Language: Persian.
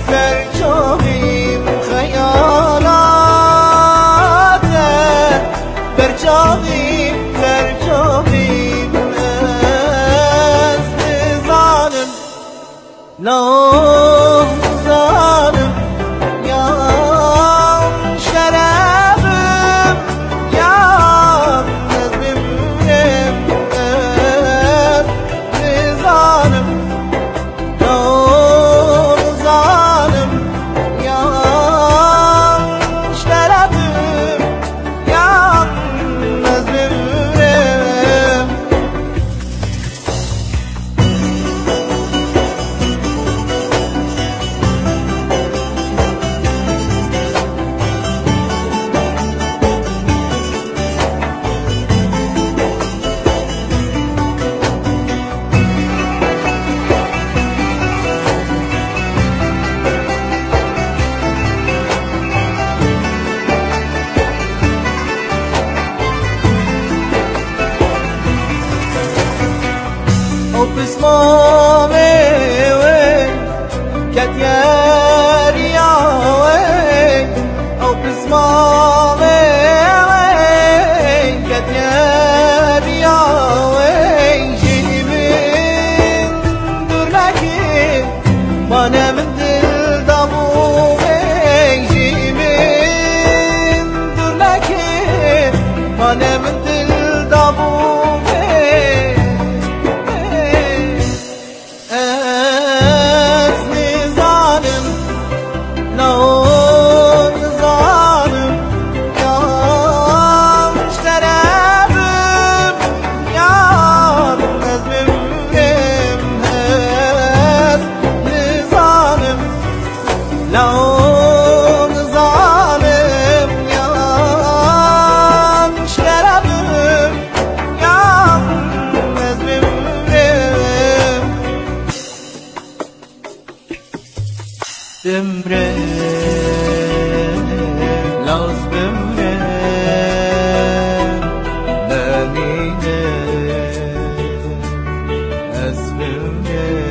برجامیم خیالاته برجامیم از نزانم لام زانم یام شرابم یام نزمیم نزانم لام زانم یام شرابم یام نزمیم بسمامي وين كانت يا رياوي او بسمامي وين كانت يا رياوي جيني من دور لكن وانا من دل ضمومي جيني من دور لكن وانا من دل ضمومي لون ظالم يام شرابم يام مزمم بمره لوز بمره نمینه از بمره